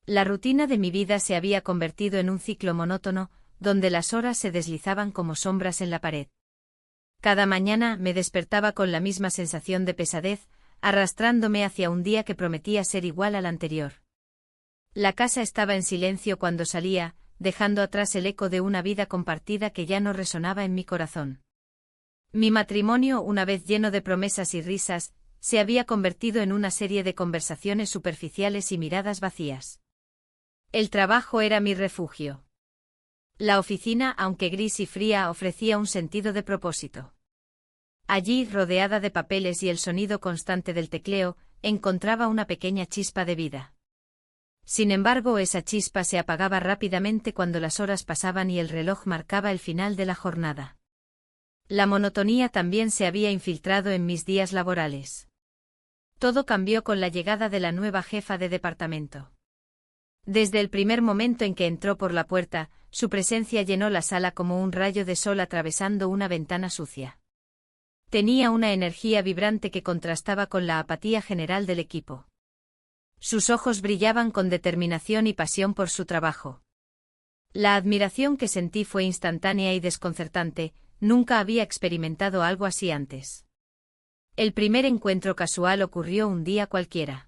La rutina de mi vida se había convertido en un ciclo monótono, donde las horas se deslizaban como sombras en la pared. Cada mañana me despertaba con la misma sensación de pesadez, arrastrándome hacia un día que prometía ser igual al anterior. La casa estaba en silencio cuando salía, dejando atrás el eco de una vida compartida que ya no resonaba en mi corazón. Mi matrimonio, una vez lleno de promesas y risas, se había convertido en una serie de conversaciones superficiales y miradas vacías. El trabajo era mi refugio. La oficina, aunque gris y fría, ofrecía un sentido de propósito. Allí, rodeada de papeles y el sonido constante del tecleo, encontraba una pequeña chispa de vida. Sin embargo, esa chispa se apagaba rápidamente cuando las horas pasaban y el reloj marcaba el final de la jornada. La monotonía también se había infiltrado en mis días laborales. Todo cambió con la llegada de la nueva jefa de departamento. Desde el primer momento en que entró por la puerta, su presencia llenó la sala como un rayo de sol atravesando una ventana sucia. Tenía una energía vibrante que contrastaba con la apatía general del equipo. Sus ojos brillaban con determinación y pasión por su trabajo. La admiración que sentí fue instantánea y desconcertante, nunca había experimentado algo así antes. El primer encuentro casual ocurrió un día cualquiera.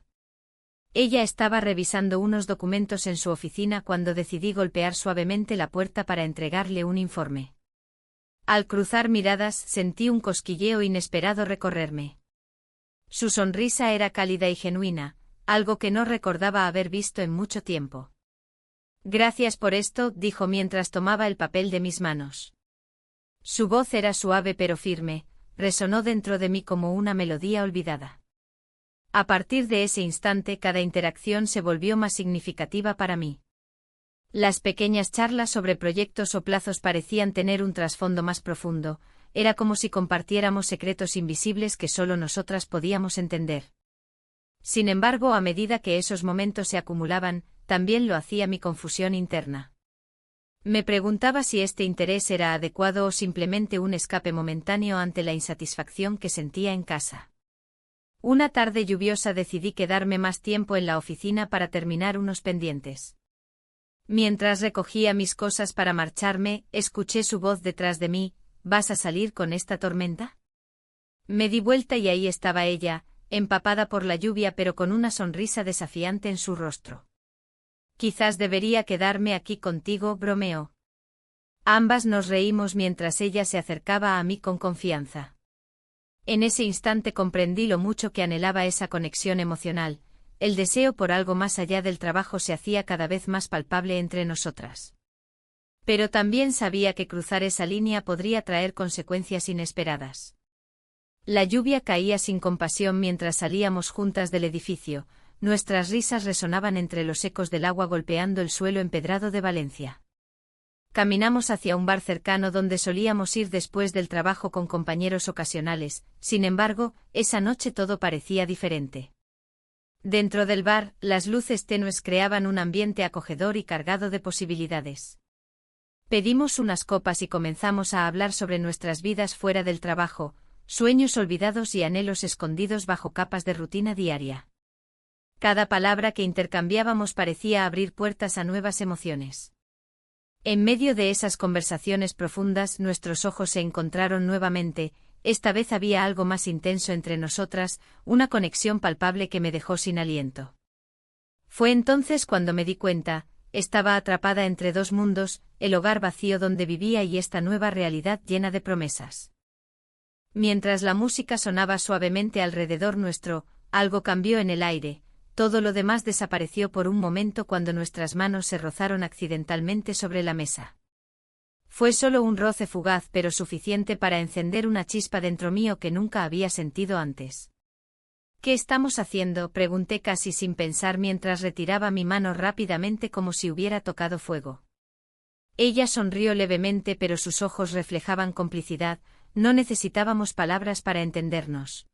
Ella estaba revisando unos documentos en su oficina cuando decidí golpear suavemente la puerta para entregarle un informe. Al cruzar miradas sentí un cosquilleo inesperado recorrerme. Su sonrisa era cálida y genuina, algo que no recordaba haber visto en mucho tiempo. Gracias por esto, dijo mientras tomaba el papel de mis manos. Su voz era suave pero firme, resonó dentro de mí como una melodía olvidada. A partir de ese instante cada interacción se volvió más significativa para mí. Las pequeñas charlas sobre proyectos o plazos parecían tener un trasfondo más profundo, era como si compartiéramos secretos invisibles que solo nosotras podíamos entender. Sin embargo, a medida que esos momentos se acumulaban, también lo hacía mi confusión interna. Me preguntaba si este interés era adecuado o simplemente un escape momentáneo ante la insatisfacción que sentía en casa. Una tarde lluviosa decidí quedarme más tiempo en la oficina para terminar unos pendientes. Mientras recogía mis cosas para marcharme, escuché su voz detrás de mí: ¿vas a salir con esta tormenta? Me di vuelta y ahí estaba ella, empapada por la lluvia pero con una sonrisa desafiante en su rostro. Quizás debería quedarme aquí contigo, bromeó. Ambas nos reímos mientras ella se acercaba a mí con confianza. En ese instante comprendí lo mucho que anhelaba esa conexión emocional, el deseo por algo más allá del trabajo se hacía cada vez más palpable entre nosotras. Pero también sabía que cruzar esa línea podría traer consecuencias inesperadas. La lluvia caía sin compasión mientras salíamos juntas del edificio, nuestras risas resonaban entre los ecos del agua golpeando el suelo empedrado de Valencia. Caminamos hacia un bar cercano donde solíamos ir después del trabajo con compañeros ocasionales, sin embargo, esa noche todo parecía diferente. Dentro del bar, las luces tenues creaban un ambiente acogedor y cargado de posibilidades. Pedimos unas copas y comenzamos a hablar sobre nuestras vidas fuera del trabajo, sueños olvidados y anhelos escondidos bajo capas de rutina diaria. Cada palabra que intercambiábamos parecía abrir puertas a nuevas emociones. En medio de esas conversaciones profundas nuestros ojos se encontraron nuevamente, esta vez había algo más intenso entre nosotras, una conexión palpable que me dejó sin aliento. Fue entonces cuando me di cuenta, estaba atrapada entre dos mundos, el hogar vacío donde vivía y esta nueva realidad llena de promesas. Mientras la música sonaba suavemente alrededor nuestro, algo cambió en el aire. Todo lo demás desapareció por un momento cuando nuestras manos se rozaron accidentalmente sobre la mesa. Fue solo un roce fugaz pero suficiente para encender una chispa dentro mío que nunca había sentido antes. ¿Qué estamos haciendo?, pregunté casi sin pensar mientras retiraba mi mano rápidamente como si hubiera tocado fuego. Ella sonrió levemente pero sus ojos reflejaban complicidad, no necesitábamos palabras para entendernos.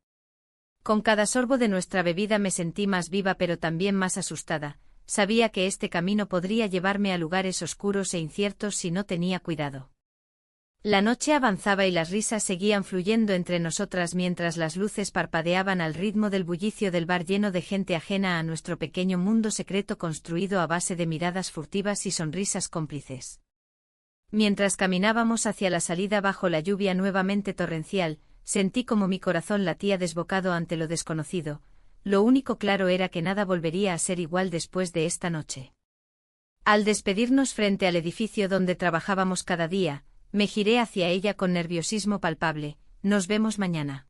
Con cada sorbo de nuestra bebida me sentí más viva pero también más asustada, sabía que este camino podría llevarme a lugares oscuros e inciertos si no tenía cuidado. La noche avanzaba y las risas seguían fluyendo entre nosotras mientras las luces parpadeaban al ritmo del bullicio del bar lleno de gente ajena a nuestro pequeño mundo secreto construido a base de miradas furtivas y sonrisas cómplices. Mientras caminábamos hacia la salida bajo la lluvia nuevamente torrencial, sentí como mi corazón latía desbocado ante lo desconocido. Lo único claro era que nada volvería a ser igual después de esta noche. Al despedirnos frente al edificio donde trabajábamos cada día, me giré hacia ella con nerviosismo palpable. «Nos vemos mañana».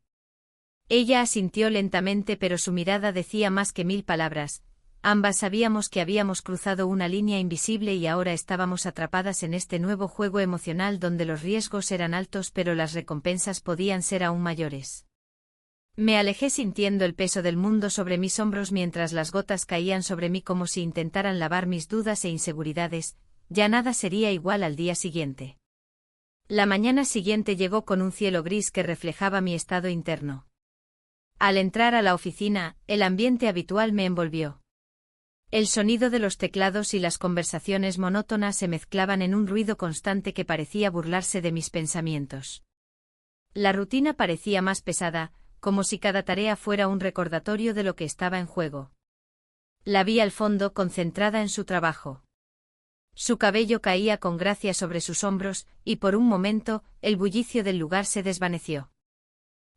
Ella asintió lentamente, pero su mirada decía más que 1000 palabras. Ambas sabíamos que habíamos cruzado una línea invisible y ahora estábamos atrapadas en este nuevo juego emocional donde los riesgos eran altos pero las recompensas podían ser aún mayores. Me alejé sintiendo el peso del mundo sobre mis hombros mientras las gotas caían sobre mí como si intentaran lavar mis dudas e inseguridades. Ya nada sería igual al día siguiente. La mañana siguiente llegó con un cielo gris que reflejaba mi estado interno. Al entrar a la oficina, el ambiente habitual me envolvió. El sonido de los teclados y las conversaciones monótonas se mezclaban en un ruido constante que parecía burlarse de mis pensamientos. La rutina parecía más pesada, como si cada tarea fuera un recordatorio de lo que estaba en juego. La vi al fondo, concentrada en su trabajo. Su cabello caía con gracia sobre sus hombros, y por un momento, el bullicio del lugar se desvaneció.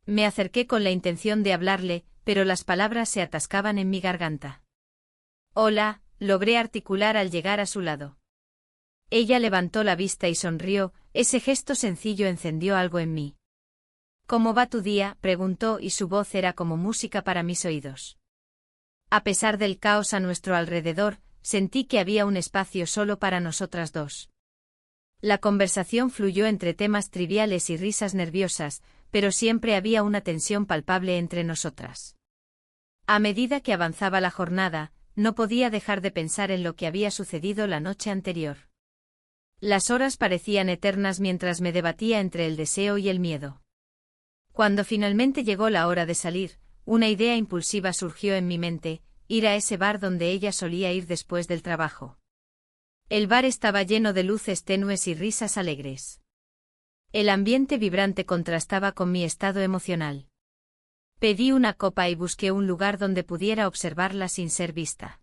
Me acerqué con la intención de hablarle, pero las palabras se atascaban en mi garganta. «Hola», logré articular al llegar a su lado. Ella levantó la vista y sonrió, ese gesto sencillo encendió algo en mí. «¿Cómo va tu día?», preguntó y su voz era como música para mis oídos. A pesar del caos a nuestro alrededor, sentí que había un espacio solo para nosotras dos. La conversación fluyó entre temas triviales y risas nerviosas, pero siempre había una tensión palpable entre nosotras. A medida que avanzaba la jornada, no podía dejar de pensar en lo que había sucedido la noche anterior. Las horas parecían eternas mientras me debatía entre el deseo y el miedo. Cuando finalmente llegó la hora de salir, una idea impulsiva surgió en mi mente: ir a ese bar donde ella solía ir después del trabajo. El bar estaba lleno de luces tenues y risas alegres. El ambiente vibrante contrastaba con mi estado emocional. Pedí una copa y busqué un lugar donde pudiera observarla sin ser vista.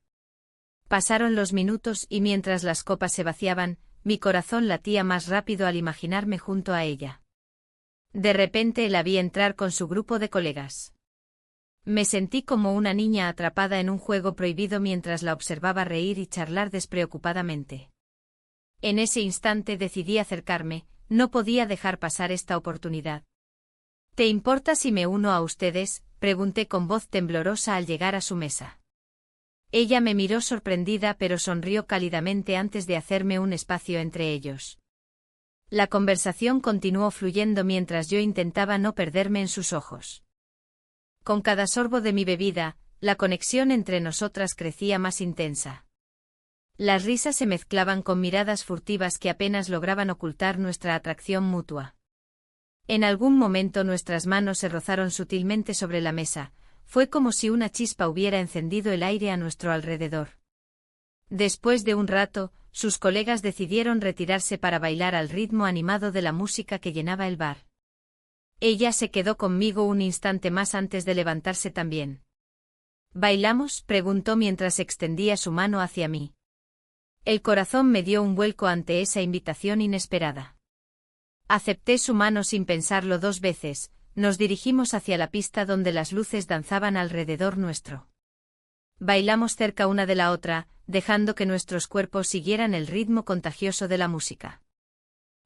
Pasaron los minutos y mientras las copas se vaciaban, mi corazón latía más rápido al imaginarme junto a ella. De repente la vi entrar con su grupo de colegas. Me sentí como una niña atrapada en un juego prohibido mientras la observaba reír y charlar despreocupadamente. En ese instante decidí acercarme, no podía dejar pasar esta oportunidad. «¿Te importa si me uno a ustedes?», pregunté con voz temblorosa al llegar a su mesa. Ella me miró sorprendida pero sonrió cálidamente antes de hacerme un espacio entre ellos. La conversación continuó fluyendo mientras yo intentaba no perderme en sus ojos. Con cada sorbo de mi bebida, la conexión entre nosotras crecía más intensa. Las risas se mezclaban con miradas furtivas que apenas lograban ocultar nuestra atracción mutua. En algún momento nuestras manos se rozaron sutilmente sobre la mesa, fue como si una chispa hubiera encendido el aire a nuestro alrededor. Después de un rato, sus colegas decidieron retirarse para bailar al ritmo animado de la música que llenaba el bar. Ella se quedó conmigo un instante más antes de levantarse también. «¿Bailamos?», preguntó mientras extendía su mano hacia mí. El corazón me dio un vuelco ante esa invitación inesperada. Acepté su mano sin pensarlo dos veces, nos dirigimos hacia la pista donde las luces danzaban alrededor nuestro. Bailamos cerca una de la otra, dejando que nuestros cuerpos siguieran el ritmo contagioso de la música.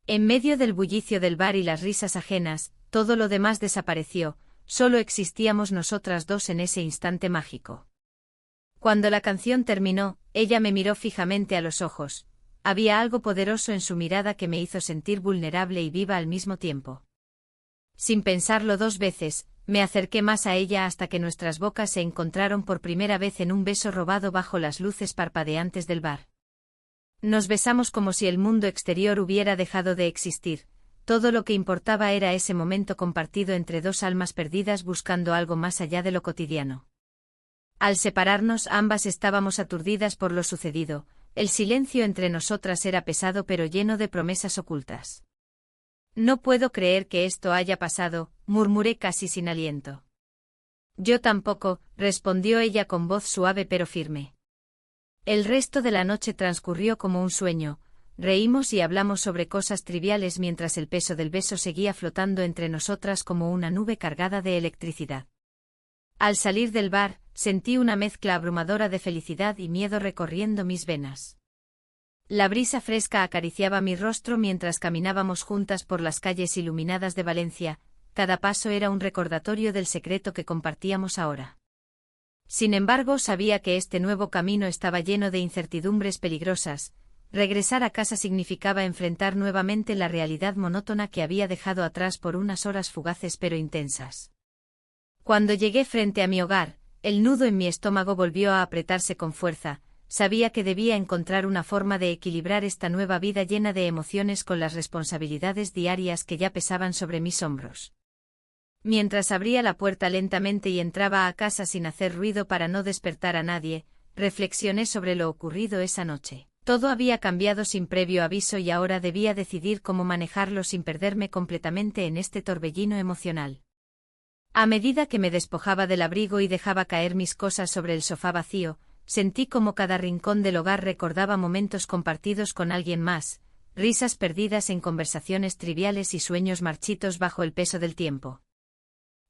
En medio del bullicio del bar y las risas ajenas, todo lo demás desapareció, solo existíamos nosotras dos en ese instante mágico. Cuando la canción terminó, ella me miró fijamente a los ojos. Había algo poderoso en su mirada que me hizo sentir vulnerable y viva al mismo tiempo. Sin pensarlo dos veces, me acerqué más a ella hasta que nuestras bocas se encontraron por primera vez en un beso robado bajo las luces parpadeantes del bar. Nos besamos como si el mundo exterior hubiera dejado de existir. Todo lo que importaba era ese momento compartido entre dos almas perdidas buscando algo más allá de lo cotidiano. Al separarnos, ambas estábamos aturdidas por lo sucedido. El silencio entre nosotras era pesado pero lleno de promesas ocultas. No puedo creer que esto haya pasado, murmuré casi sin aliento. Yo tampoco, respondió ella con voz suave pero firme. El resto de la noche transcurrió como un sueño, reímos y hablamos sobre cosas triviales mientras el peso del beso seguía flotando entre nosotras como una nube cargada de electricidad. Al salir del bar, sentí una mezcla abrumadora de felicidad y miedo recorriendo mis venas. La brisa fresca acariciaba mi rostro mientras caminábamos juntas por las calles iluminadas de Valencia, cada paso era un recordatorio del secreto que compartíamos ahora. Sin embargo, sabía que este nuevo camino estaba lleno de incertidumbres peligrosas. Regresar a casa significaba enfrentar nuevamente la realidad monótona que había dejado atrás por unas horas fugaces pero intensas. Cuando llegué frente a mi hogar, el nudo en mi estómago volvió a apretarse con fuerza. Sabía que debía encontrar una forma de equilibrar esta nueva vida llena de emociones con las responsabilidades diarias que ya pesaban sobre mis hombros. Mientras abría la puerta lentamente y entraba a casa sin hacer ruido para no despertar a nadie, reflexioné sobre lo ocurrido esa noche. Todo había cambiado sin previo aviso y ahora debía decidir cómo manejarlo sin perderme completamente en este torbellino emocional. A medida que me despojaba del abrigo y dejaba caer mis cosas sobre el sofá vacío, sentí como cada rincón del hogar recordaba momentos compartidos con alguien más, risas perdidas en conversaciones triviales y sueños marchitos bajo el peso del tiempo.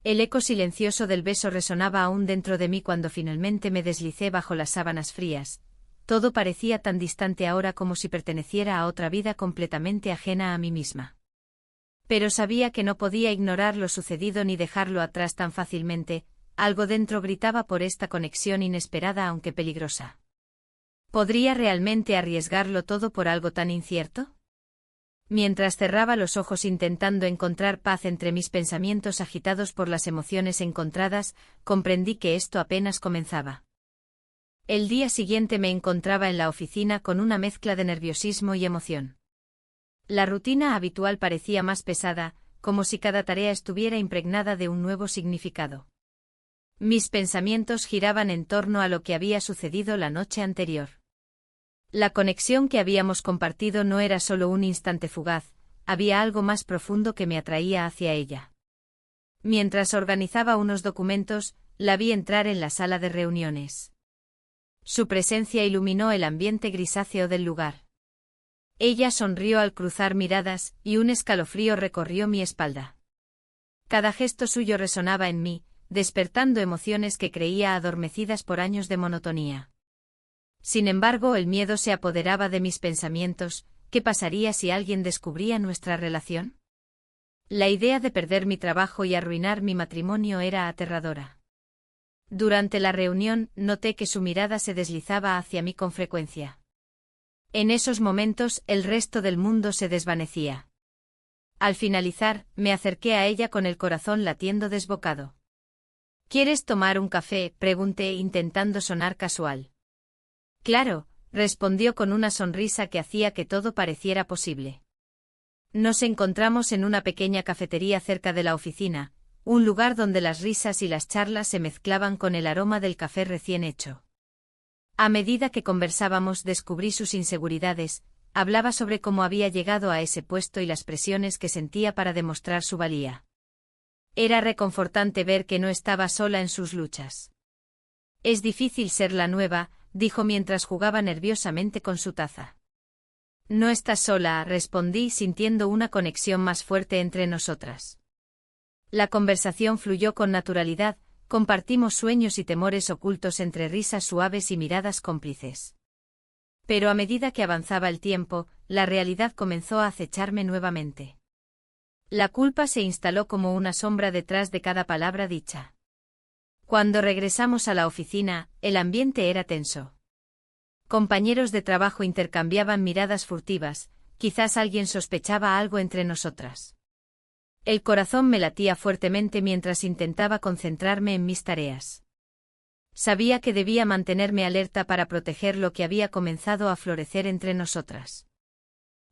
El eco silencioso del beso resonaba aún dentro de mí cuando finalmente me deslicé bajo las sábanas frías. Todo parecía tan distante ahora como si perteneciera a otra vida completamente ajena a mí misma. Pero sabía que no podía ignorar lo sucedido ni dejarlo atrás tan fácilmente. Algo dentro gritaba por esta conexión inesperada aunque peligrosa. ¿Podría realmente arriesgarlo todo por algo tan incierto? Mientras cerraba los ojos intentando encontrar paz entre mis pensamientos agitados por las emociones encontradas, comprendí que esto apenas comenzaba. El día siguiente me encontraba en la oficina con una mezcla de nerviosismo y emoción. La rutina habitual parecía más pesada, como si cada tarea estuviera impregnada de un nuevo significado. Mis pensamientos giraban en torno a lo que había sucedido la noche anterior. La conexión que habíamos compartido no era solo un instante fugaz, había algo más profundo que me atraía hacia ella. Mientras organizaba unos documentos, la vi entrar en la sala de reuniones. Su presencia iluminó el ambiente grisáceo del lugar. Ella sonrió al cruzar miradas, y un escalofrío recorrió mi espalda. Cada gesto suyo resonaba en mí, despertando emociones que creía adormecidas por años de monotonía. Sin embargo, el miedo se apoderaba de mis pensamientos. ¿Qué pasaría si alguien descubría nuestra relación? La idea de perder mi trabajo y arruinar mi matrimonio era aterradora. Durante la reunión, noté que su mirada se deslizaba hacia mí con frecuencia. En esos momentos, el resto del mundo se desvanecía. Al finalizar, me acerqué a ella con el corazón latiendo desbocado. ¿Quieres tomar un café?, pregunté intentando sonar casual. Claro, respondió con una sonrisa que hacía que todo pareciera posible. Nos encontramos en una pequeña cafetería cerca de la oficina, un lugar donde las risas y las charlas se mezclaban con el aroma del café recién hecho. A medida que conversábamos descubrí sus inseguridades, hablaba sobre cómo había llegado a ese puesto y las presiones que sentía para demostrar su valía. Era reconfortante ver que no estaba sola en sus luchas. Es difícil ser la nueva, dijo mientras jugaba nerviosamente con su taza. No estás sola, respondí sintiendo una conexión más fuerte entre nosotras. La conversación fluyó con naturalidad, compartimos sueños y temores ocultos entre risas suaves y miradas cómplices. Pero a medida que avanzaba el tiempo, la realidad comenzó a acecharme nuevamente. La culpa se instaló como una sombra detrás de cada palabra dicha. Cuando regresamos a la oficina, el ambiente era tenso. Compañeros de trabajo intercambiaban miradas furtivas, quizás alguien sospechaba algo entre nosotras. El corazón me latía fuertemente mientras intentaba concentrarme en mis tareas. Sabía que debía mantenerme alerta para proteger lo que había comenzado a florecer entre nosotras.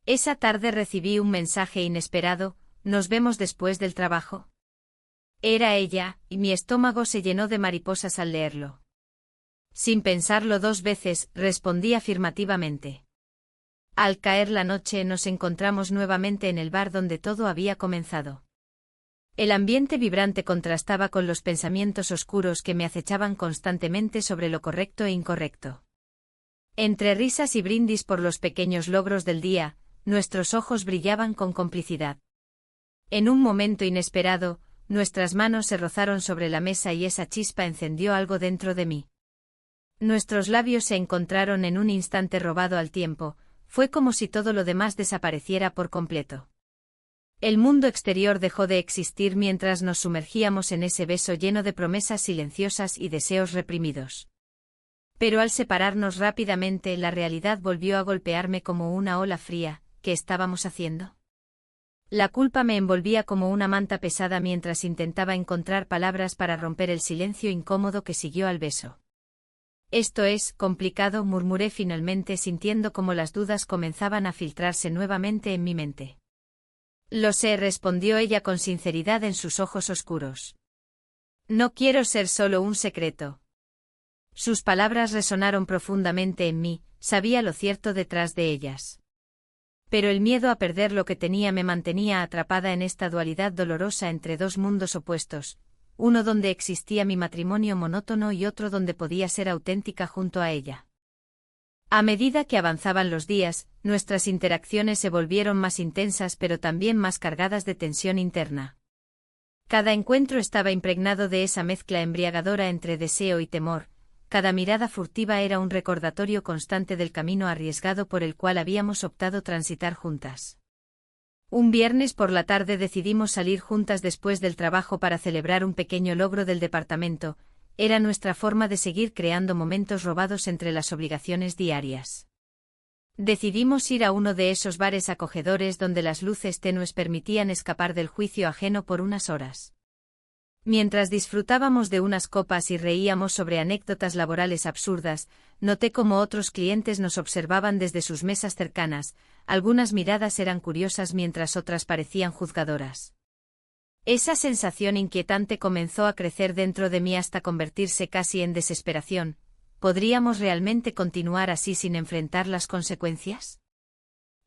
Esa tarde recibí un mensaje inesperado: ¿nos vemos después del trabajo? Era ella, y mi estómago se llenó de mariposas al leerlo. Sin pensarlo dos veces, respondí afirmativamente. Al caer la noche nos encontramos nuevamente en el bar donde todo había comenzado. El ambiente vibrante contrastaba con los pensamientos oscuros que me acechaban constantemente sobre lo correcto e incorrecto. Entre risas y brindis por los pequeños logros del día, nuestros ojos brillaban con complicidad. En un momento inesperado, nuestras manos se rozaron sobre la mesa y esa chispa encendió algo dentro de mí. Nuestros labios se encontraron en un instante robado al tiempo, fue como si todo lo demás desapareciera por completo. El mundo exterior dejó de existir mientras nos sumergíamos en ese beso lleno de promesas silenciosas y deseos reprimidos. Pero al separarnos rápidamente, la realidad volvió a golpearme como una ola fría. ¿Qué estábamos haciendo? La culpa me envolvía como una manta pesada mientras intentaba encontrar palabras para romper el silencio incómodo que siguió al beso. Esto es complicado, murmuré finalmente sintiendo como las dudas comenzaban a filtrarse nuevamente en mi mente. Lo sé, respondió ella con sinceridad en sus ojos oscuros. No quiero ser solo un secreto. Sus palabras resonaron profundamente en mí, sabía lo cierto detrás de ellas. Pero el miedo a perder lo que tenía me mantenía atrapada en esta dualidad dolorosa entre dos mundos opuestos, uno donde existía mi matrimonio monótono y otro donde podía ser auténtica junto a ella. A medida que avanzaban los días, nuestras interacciones se volvieron más intensas pero también más cargadas de tensión interna. Cada encuentro estaba impregnado de esa mezcla embriagadora entre deseo y temor, cada mirada furtiva era un recordatorio constante del camino arriesgado por el cual habíamos optado transitar juntas. Un viernes por la tarde decidimos salir juntas después del trabajo para celebrar un pequeño logro del departamento, era nuestra forma de seguir creando momentos robados entre las obligaciones diarias. Decidimos ir a uno de esos bares acogedores donde las luces tenues permitían escapar del juicio ajeno por unas horas. Mientras disfrutábamos de unas copas y reíamos sobre anécdotas laborales absurdas, noté cómo otros clientes nos observaban desde sus mesas cercanas, algunas miradas eran curiosas mientras otras parecían juzgadoras. Esa sensación inquietante comenzó a crecer dentro de mí hasta convertirse casi en desesperación. ¿Podríamos realmente continuar así sin enfrentar las consecuencias?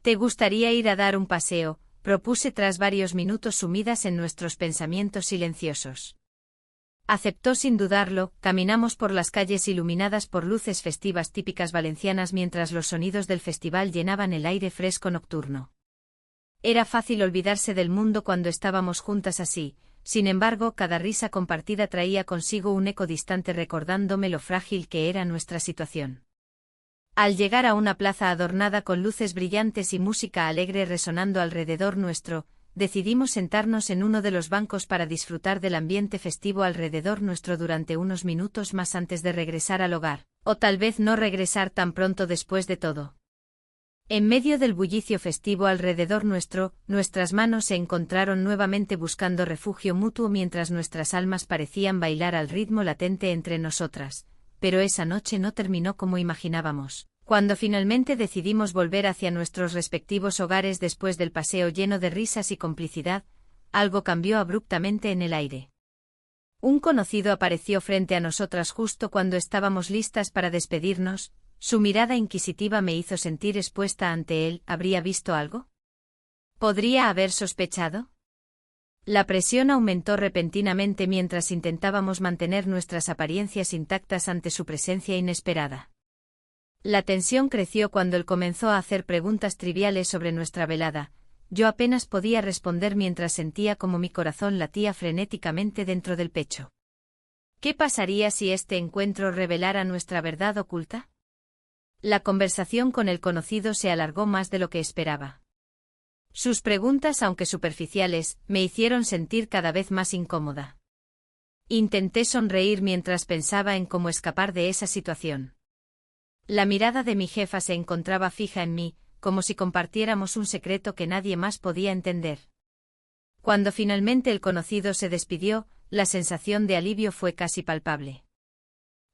¿Te gustaría ir a dar un paseo?, propuse tras varios minutos sumidas en nuestros pensamientos silenciosos. Aceptó sin dudarlo, caminamos por las calles iluminadas por luces festivas típicas valencianas mientras los sonidos del festival llenaban el aire fresco nocturno. Era fácil olvidarse del mundo cuando estábamos juntas así, sin embargo cada risa compartida traía consigo un eco distante recordándome lo frágil que era nuestra situación. Al llegar a una plaza adornada con luces brillantes y música alegre resonando alrededor nuestro, decidimos sentarnos en uno de los bancos para disfrutar del ambiente festivo alrededor nuestro durante unos minutos más antes de regresar al hogar, o tal vez no regresar tan pronto después de todo. En medio del bullicio festivo alrededor nuestro, nuestras manos se encontraron nuevamente buscando refugio mutuo mientras nuestras almas parecían bailar al ritmo latente entre nosotras. Pero esa noche no terminó como imaginábamos. Cuando finalmente decidimos volver hacia nuestros respectivos hogares después del paseo lleno de risas y complicidad, algo cambió abruptamente en el aire. Un conocido apareció frente a nosotras justo cuando estábamos listas para despedirnos, su mirada inquisitiva me hizo sentir expuesta ante él. ¿Habría visto algo? ¿Podría haber sospechado? La presión aumentó repentinamente mientras intentábamos mantener nuestras apariencias intactas ante su presencia inesperada. La tensión creció cuando él comenzó a hacer preguntas triviales sobre nuestra velada. Yo apenas podía responder mientras sentía como mi corazón latía frenéticamente dentro del pecho. ¿Qué pasaría si este encuentro revelara nuestra verdad oculta? La conversación con el conocido se alargó más de lo que esperaba. Sus preguntas, aunque superficiales, me hicieron sentir cada vez más incómoda. Intenté sonreír mientras pensaba en cómo escapar de esa situación. La mirada de mi jefa se encontraba fija en mí, como si compartiéramos un secreto que nadie más podía entender. Cuando finalmente el conocido se despidió, la sensación de alivio fue casi palpable.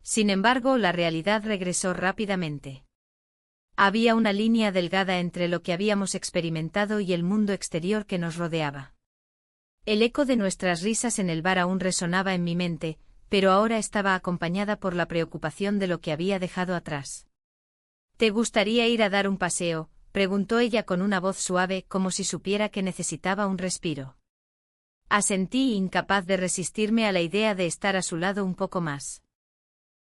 Sin embargo, la realidad regresó rápidamente. Había una línea delgada entre lo que habíamos experimentado y el mundo exterior que nos rodeaba. El eco de nuestras risas en el bar aún resonaba en mi mente, pero ahora estaba acompañada por la preocupación de lo que había dejado atrás. ¿Te gustaría ir a dar un paseo?, preguntó ella con una voz suave, como si supiera que necesitaba un respiro. Asentí, incapaz de resistirme a la idea de estar a su lado un poco más.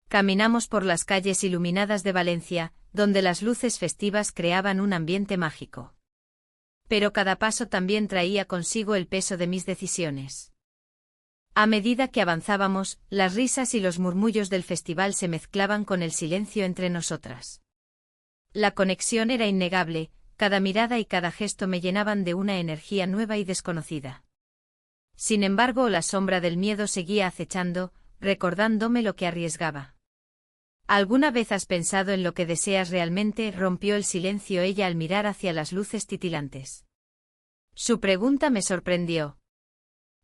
Caminamos por las calles iluminadas de Valencia, donde las luces festivas creaban un ambiente mágico. Pero cada paso también traía consigo el peso de mis decisiones. A medida que avanzábamos, las risas y los murmullos del festival se mezclaban con el silencio entre nosotras. La conexión era innegable, cada mirada y cada gesto me llenaban de una energía nueva y desconocida. Sin embargo, la sombra del miedo seguía acechando, recordándome lo que arriesgaba. ¿Alguna vez has pensado en lo que deseas realmente?, rompió el silencio ella al mirar hacia las luces titilantes. Su pregunta me sorprendió.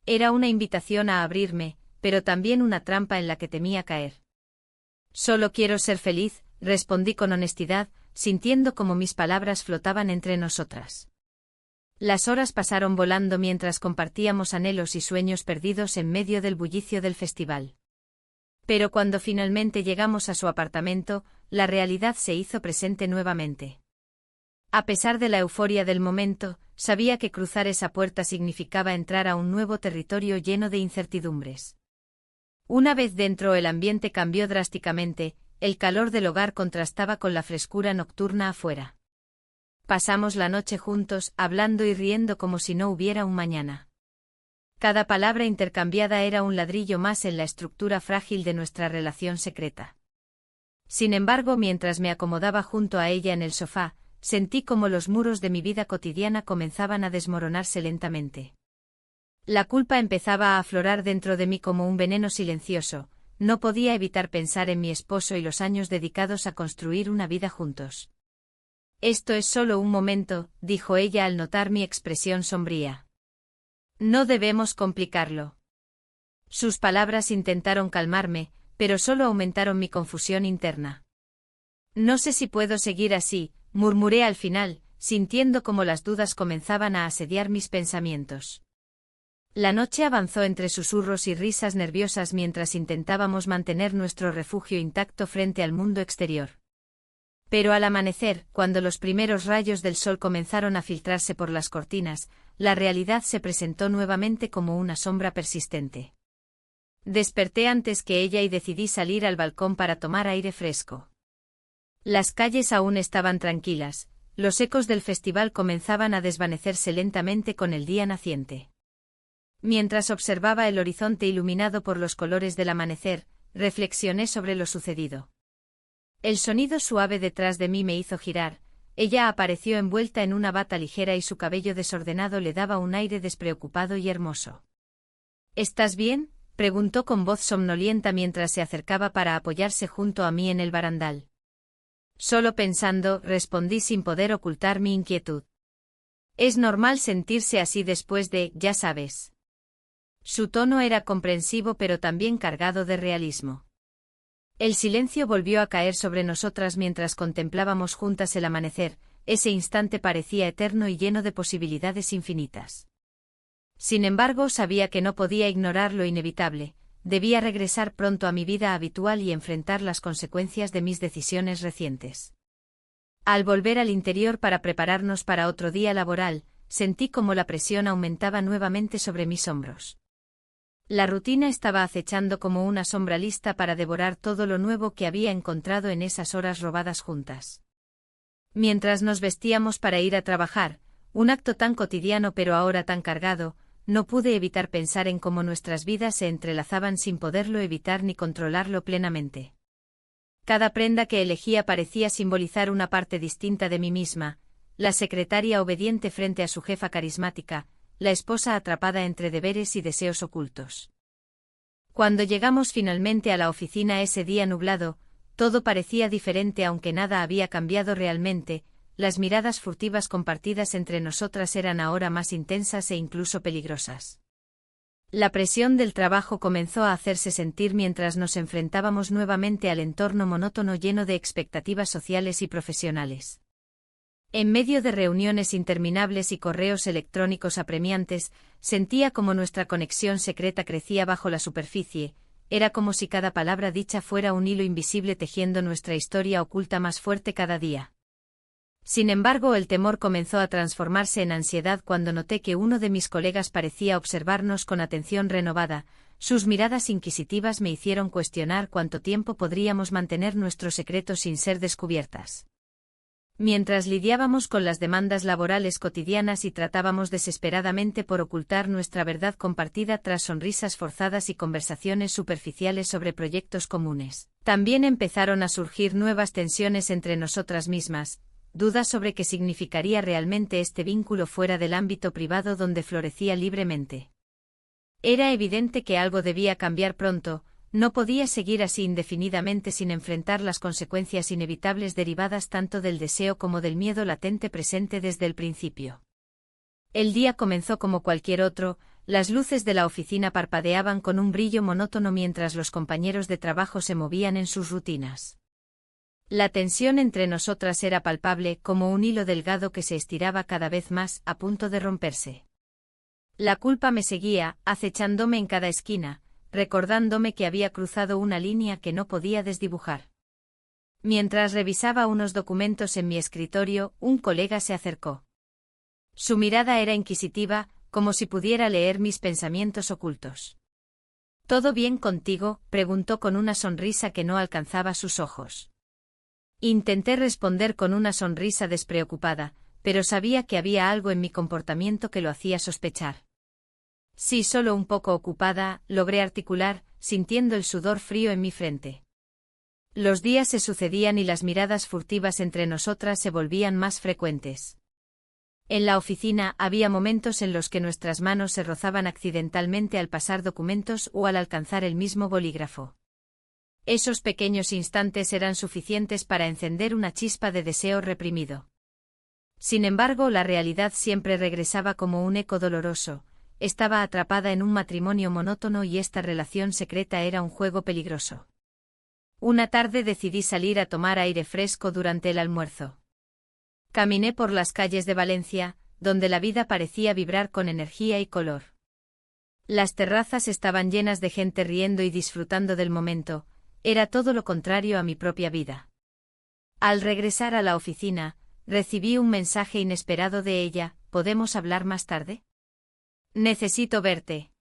Era una invitación a abrirme, pero también una trampa en la que temía caer. Solo quiero ser feliz, respondí con honestidad, sintiendo como mis palabras flotaban entre nosotras. Las horas pasaron volando mientras compartíamos anhelos y sueños perdidos en medio del bullicio del festival. Pero cuando finalmente llegamos a su apartamento, la realidad se hizo presente nuevamente. A pesar de la euforia del momento, sabía que cruzar esa puerta significaba entrar a un nuevo territorio lleno de incertidumbres. Una vez dentro, el ambiente cambió drásticamente, el calor del hogar contrastaba con la frescura nocturna afuera. Pasamos la noche juntos, hablando y riendo como si no hubiera un mañana. Cada palabra intercambiada era un ladrillo más en la estructura frágil de nuestra relación secreta. Sin embargo, mientras me acomodaba junto a ella en el sofá, sentí como los muros de mi vida cotidiana comenzaban a desmoronarse lentamente. La culpa empezaba a aflorar dentro de mí como un veneno silencioso. No podía evitar pensar en mi esposo y los años dedicados a construir una vida juntos. Esto es solo un momento, dijo ella al notar mi expresión sombría. No debemos complicarlo. Sus palabras intentaron calmarme, pero solo aumentaron mi confusión interna. No sé si puedo seguir así, murmuré al final, sintiendo como las dudas comenzaban a asediar mis pensamientos. La noche avanzó entre susurros y risas nerviosas mientras intentábamos mantener nuestro refugio intacto frente al mundo exterior. Pero al amanecer, cuando los primeros rayos del sol comenzaron a filtrarse por las cortinas, la realidad se presentó nuevamente como una sombra persistente. Desperté antes que ella y decidí salir al balcón para tomar aire fresco. Las calles aún estaban tranquilas, los ecos del festival comenzaban a desvanecerse lentamente con el día naciente. Mientras observaba el horizonte iluminado por los colores del amanecer, reflexioné sobre lo sucedido. El sonido suave detrás de mí me hizo girar. Ella apareció envuelta en una bata ligera y su cabello desordenado le daba un aire despreocupado y hermoso. ¿Estás bien?, preguntó con voz somnolienta mientras se acercaba para apoyarse junto a mí en el barandal. Solo pensando, respondí sin poder ocultar mi inquietud. Es normal sentirse así después de, ya sabes. Su tono era comprensivo pero también cargado de realismo. El silencio volvió a caer sobre nosotras mientras contemplábamos juntas el amanecer. Ese instante parecía eterno y lleno de posibilidades infinitas. Sin embargo, sabía que no podía ignorar lo inevitable. Debía regresar pronto a mi vida habitual y enfrentar las consecuencias de mis decisiones recientes. Al volver al interior para prepararnos para otro día laboral, sentí como la presión aumentaba nuevamente sobre mis hombros. La rutina estaba acechando como una sombra lista para devorar todo lo nuevo que había encontrado en esas horas robadas juntas. Mientras nos vestíamos para ir a trabajar, un acto tan cotidiano pero ahora tan cargado, no pude evitar pensar en cómo nuestras vidas se entrelazaban sin poderlo evitar ni controlarlo plenamente. Cada prenda que elegía parecía simbolizar una parte distinta de mí misma, la secretaria obediente frente a su jefa carismática, la esposa atrapada entre deberes y deseos ocultos. Cuando llegamos finalmente a la oficina ese día nublado, todo parecía diferente aunque nada había cambiado realmente. Las miradas furtivas compartidas entre nosotras eran ahora más intensas e incluso peligrosas. La presión del trabajo comenzó a hacerse sentir mientras nos enfrentábamos nuevamente al entorno monótono lleno de expectativas sociales y profesionales. En medio de reuniones interminables y correos electrónicos apremiantes, sentía como nuestra conexión secreta crecía bajo la superficie. Era como si cada palabra dicha fuera un hilo invisible tejiendo nuestra historia oculta más fuerte cada día. Sin embargo, el temor comenzó a transformarse en ansiedad cuando noté que uno de mis colegas parecía observarnos con atención renovada. Sus miradas inquisitivas me hicieron cuestionar cuánto tiempo podríamos mantener nuestro secreto sin ser descubiertas. Mientras lidiábamos con las demandas laborales cotidianas y tratábamos desesperadamente por ocultar nuestra verdad compartida tras sonrisas forzadas y conversaciones superficiales sobre proyectos comunes, también empezaron a surgir nuevas tensiones entre nosotras mismas, dudas sobre qué significaría realmente este vínculo fuera del ámbito privado donde florecía libremente. Era evidente que algo debía cambiar pronto. No podía seguir así indefinidamente sin enfrentar las consecuencias inevitables derivadas tanto del deseo como del miedo latente presente desde el principio. El día comenzó como cualquier otro, las luces de la oficina parpadeaban con un brillo monótono mientras los compañeros de trabajo se movían en sus rutinas. La tensión entre nosotras era palpable como un hilo delgado que se estiraba cada vez más, a punto de romperse. La culpa me seguía, acechándome en cada esquina, recordándome que había cruzado una línea que no podía desdibujar. Mientras revisaba unos documentos en mi escritorio, un colega se acercó. Su mirada era inquisitiva, como si pudiera leer mis pensamientos ocultos. ¿Todo bien contigo?, preguntó con una sonrisa que no alcanzaba sus ojos. Intenté responder con una sonrisa despreocupada, pero sabía que había algo en mi comportamiento que lo hacía sospechar. Sí, solo un poco ocupada, logré articular, sintiendo el sudor frío en mi frente. Los días se sucedían y las miradas furtivas entre nosotras se volvían más frecuentes. En la oficina había momentos en los que nuestras manos se rozaban accidentalmente al pasar documentos o al alcanzar el mismo bolígrafo. Esos pequeños instantes eran suficientes para encender una chispa de deseo reprimido. Sin embargo, la realidad siempre regresaba como un eco doloroso. Estaba atrapada en un matrimonio monótono y esta relación secreta era un juego peligroso. Una tarde decidí salir a tomar aire fresco durante el almuerzo. Caminé por las calles de Valencia, donde la vida parecía vibrar con energía y color. Las terrazas estaban llenas de gente riendo y disfrutando del momento. Era todo lo contrario a mi propia vida. Al regresar a la oficina, recibí un mensaje inesperado de ella: ¿podemos hablar más tarde? Necesito verte.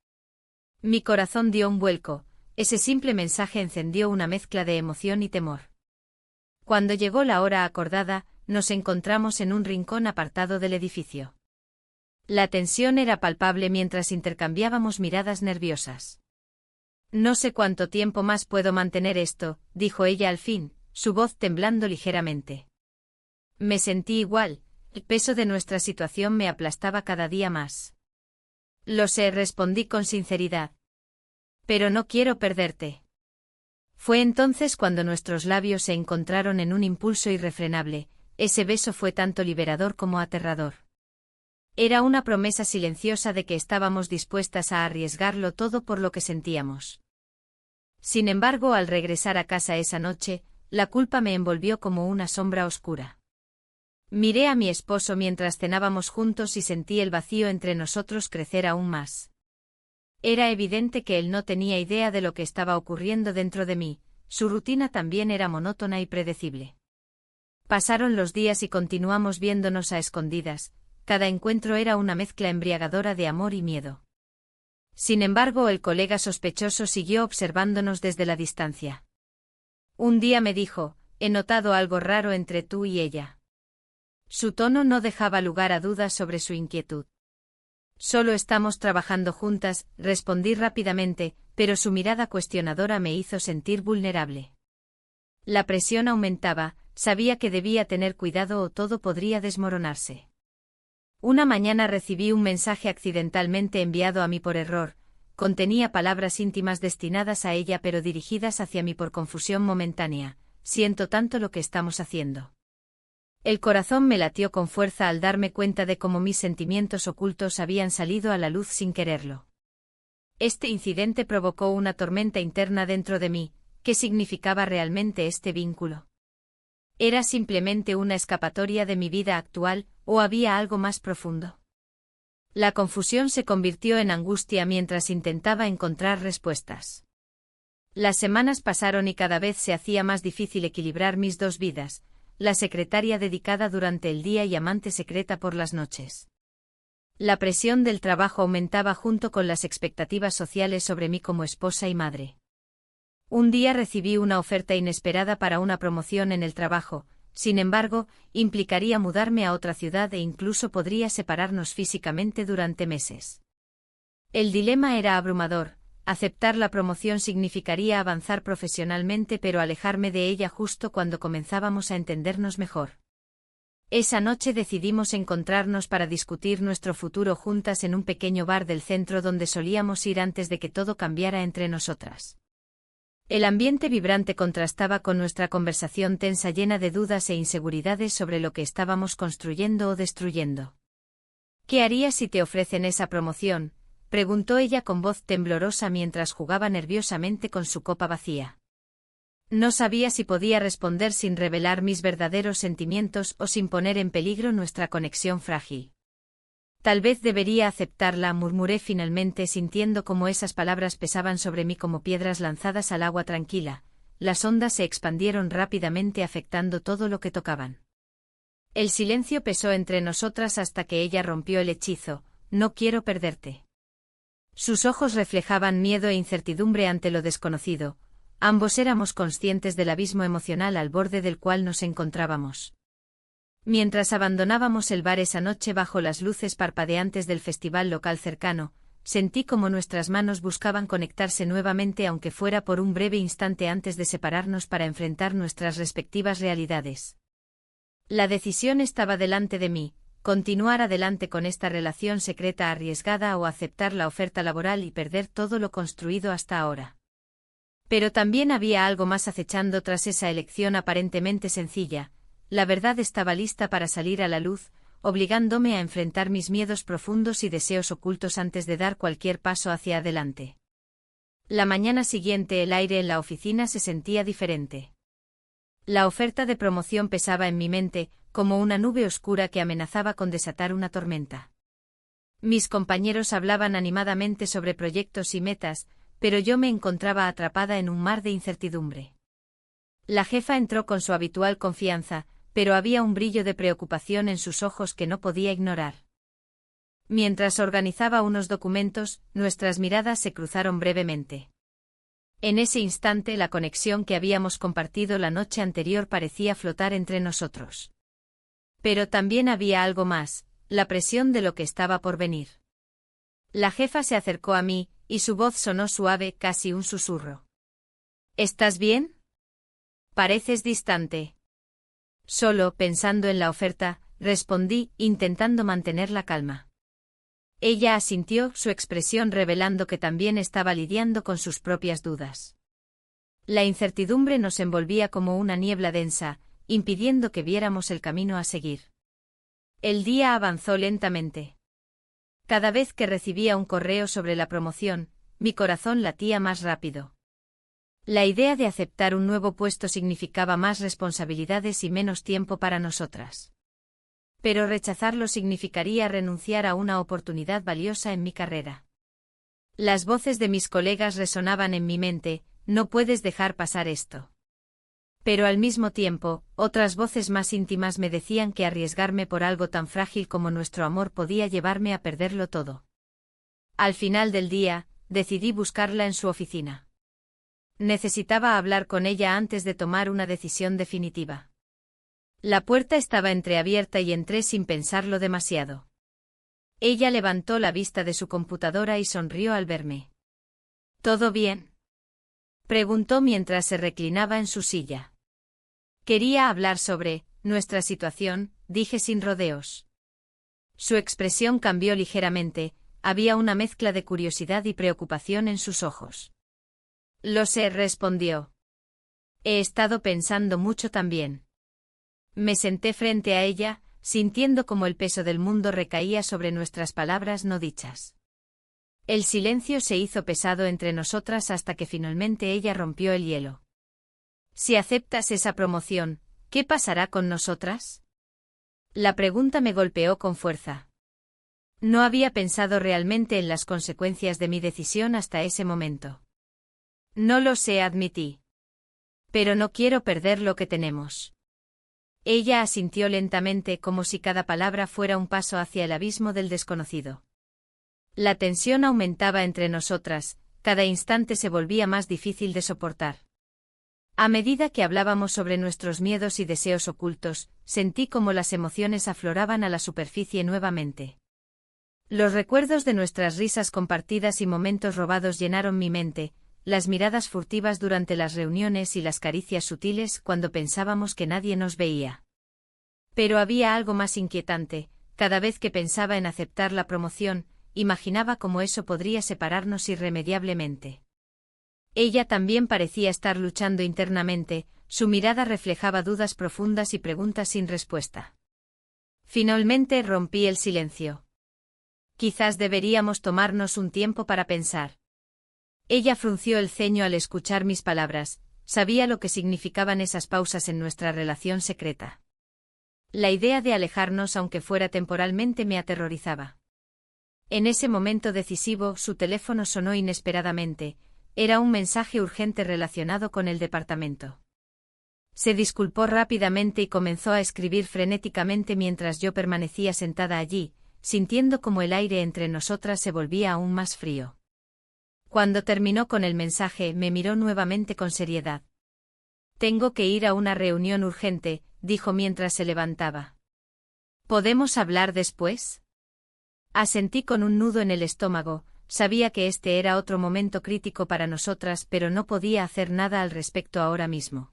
Mi corazón dio un vuelco. Ese simple mensaje encendió una mezcla de emoción y temor. Cuando llegó la hora acordada, nos encontramos en un rincón apartado del edificio. La tensión era palpable mientras intercambiábamos miradas nerviosas. No sé cuánto tiempo más puedo mantener esto, dijo ella al fin, su voz temblando ligeramente. Me sentí igual, el peso de nuestra situación me aplastaba cada día más. Lo sé, respondí con sinceridad. Pero no quiero perderte. Fue entonces cuando nuestros labios se encontraron en un impulso irrefrenable. Ese beso fue tanto liberador como aterrador. Era una promesa silenciosa de que estábamos dispuestas a arriesgarlo todo por lo que sentíamos. Sin embargo, al regresar a casa esa noche, la culpa me envolvió como una sombra oscura. Miré a mi esposo mientras cenábamos juntos y sentí el vacío entre nosotros crecer aún más. Era evidente que él no tenía idea de lo que estaba ocurriendo dentro de mí. Su rutina también era monótona y predecible. Pasaron los días y continuamos viéndonos a escondidas. Cada encuentro era una mezcla embriagadora de amor y miedo. Sin embargo, el colega sospechoso siguió observándonos desde la distancia. Un día me dijo: he notado algo raro entre tú y ella. Su tono no dejaba lugar a dudas sobre su inquietud. Solo estamos trabajando juntas, respondí rápidamente, pero su mirada cuestionadora me hizo sentir vulnerable. La presión aumentaba, sabía que debía tener cuidado o todo podría desmoronarse. Una mañana recibí un mensaje accidentalmente enviado a mí por error. Contenía palabras íntimas destinadas a ella pero dirigidas hacia mí por confusión momentánea. Siento tanto lo que estamos haciendo. El corazón me latió con fuerza al darme cuenta de cómo mis sentimientos ocultos habían salido a la luz sin quererlo. Este incidente provocó una tormenta interna dentro de mí. ¿Qué significaba realmente este vínculo? ¿Era simplemente una escapatoria de mi vida actual, o había algo más profundo? La confusión se convirtió en angustia mientras intentaba encontrar respuestas. Las semanas pasaron y cada vez se hacía más difícil equilibrar mis dos vidas. la secretaria dedicada durante el día y amante secreta por las noches. La presión del trabajo aumentaba junto con las expectativas sociales sobre mí como esposa y madre. Un día recibí una oferta inesperada para una promoción en el trabajo, sin embargo, implicaría mudarme a otra ciudad e incluso podría separarnos físicamente durante meses. El dilema era abrumador. Aceptar la promoción significaría avanzar profesionalmente pero alejarme de ella justo cuando comenzábamos a entendernos mejor. Esa noche decidimos encontrarnos para discutir nuestro futuro juntas en un pequeño bar del centro donde solíamos ir antes de que todo cambiara entre nosotras. El ambiente vibrante contrastaba con nuestra conversación tensa llena de dudas e inseguridades sobre lo que estábamos construyendo o destruyendo. ¿Qué harías si te ofrecen esa promoción?, preguntó ella con voz temblorosa mientras jugaba nerviosamente con su copa vacía. No sabía si podía responder sin revelar mis verdaderos sentimientos o sin poner en peligro nuestra conexión frágil. Tal vez debería aceptarla, murmuré finalmente sintiendo cómo esas palabras pesaban sobre mí como piedras lanzadas al agua tranquila. Las ondas se expandieron rápidamente afectando todo lo que tocaban. El silencio pesó entre nosotras hasta que ella rompió el hechizo. No quiero perderte. Sus ojos reflejaban miedo e incertidumbre ante lo desconocido. Ambos éramos conscientes del abismo emocional al borde del cual nos encontrábamos. Mientras abandonábamos el bar esa noche bajo las luces parpadeantes del festival local cercano, sentí como nuestras manos buscaban conectarse nuevamente aunque fuera por un breve instante antes de separarnos para enfrentar nuestras respectivas realidades. La decisión estaba delante de mí. Continuar adelante con esta relación secreta arriesgada o aceptar la oferta laboral y perder todo lo construido hasta ahora. Pero también había algo más acechando tras esa elección aparentemente sencilla. La verdad estaba lista para salir a la luz, obligándome a enfrentar mis miedos profundos y deseos ocultos antes de dar cualquier paso hacia adelante. La mañana siguiente el aire en la oficina se sentía diferente. La oferta de promoción pesaba en mi mente, como una nube oscura que amenazaba con desatar una tormenta. Mis compañeros hablaban animadamente sobre proyectos y metas, pero yo me encontraba atrapada en un mar de incertidumbre. La jefa entró con su habitual confianza, pero había un brillo de preocupación en sus ojos que no podía ignorar. Mientras organizaba unos documentos, nuestras miradas se cruzaron brevemente. En ese instante la conexión que habíamos compartido la noche anterior parecía flotar entre nosotros. Pero también había algo más, la presión de lo que estaba por venir. La jefa se acercó a mí, y su voz sonó suave, casi un susurro. ¿Estás bien? Pareces distante. Solo, pensando en la oferta, respondí, intentando mantener la calma. Ella asintió, su expresión revelando que también estaba lidiando con sus propias dudas. La incertidumbre nos envolvía como una niebla densa, impidiendo que viéramos el camino a seguir. El día avanzó lentamente. Cada vez que recibía un correo sobre la promoción, mi corazón latía más rápido. La idea de aceptar un nuevo puesto significaba más responsabilidades y menos tiempo para nosotras. Pero rechazarlo significaría renunciar a una oportunidad valiosa en mi carrera. Las voces de mis colegas resonaban en mi mente, no puedes dejar pasar esto. Pero al mismo tiempo, otras voces más íntimas me decían que arriesgarme por algo tan frágil como nuestro amor podía llevarme a perderlo todo. Al final del día, decidí buscarla en su oficina. Necesitaba hablar con ella antes de tomar una decisión definitiva. La puerta estaba entreabierta y entré sin pensarlo demasiado. Ella levantó la vista de su computadora y sonrió al verme. ¿Todo bien?, preguntó mientras se reclinaba en su silla. Quería hablar sobre nuestra situación, dije sin rodeos. Su expresión cambió ligeramente, había una mezcla de curiosidad y preocupación en sus ojos. Lo sé, respondió. He estado pensando mucho también. Me senté frente a ella, sintiendo como el peso del mundo recaía sobre nuestras palabras no dichas. El silencio se hizo pesado entre nosotras hasta que finalmente ella rompió el hielo. Si aceptas esa promoción, ¿qué pasará con nosotras? La pregunta me golpeó con fuerza. No había pensado realmente en las consecuencias de mi decisión hasta ese momento. No lo sé, admití. Pero no quiero perder lo que tenemos. Ella asintió lentamente como si cada palabra fuera un paso hacia el abismo del desconocido. La tensión aumentaba entre nosotras, cada instante se volvía más difícil de soportar. A medida que hablábamos sobre nuestros miedos y deseos ocultos, sentí como las emociones afloraban a la superficie nuevamente. Los recuerdos de nuestras risas compartidas y momentos robados llenaron mi mente, las miradas furtivas durante las reuniones y las caricias sutiles cuando pensábamos que nadie nos veía. Pero había algo más inquietante, cada vez que pensaba en aceptar la promoción, imaginaba cómo eso podría separarnos irremediablemente. Ella también parecía estar luchando internamente, su mirada reflejaba dudas profundas y preguntas sin respuesta. Finalmente rompí el silencio. Quizás deberíamos tomarnos un tiempo para pensar. Ella frunció el ceño al escuchar mis palabras, sabía lo que significaban esas pausas en nuestra relación secreta. La idea de alejarnos aunque fuera temporalmente me aterrorizaba. En ese momento decisivo su teléfono sonó inesperadamente, era un mensaje urgente relacionado con el departamento. Se disculpó rápidamente y comenzó a escribir frenéticamente mientras yo permanecía sentada allí, sintiendo como el aire entre nosotras se volvía aún más frío. Cuando terminó con el mensaje me miró nuevamente con seriedad. «Tengo que ir a una reunión urgente», dijo mientras se levantaba. «¿Podemos hablar después?» Asentí con un nudo en el estómago, sabía que este era otro momento crítico para nosotras pero no podía hacer nada al respecto ahora mismo.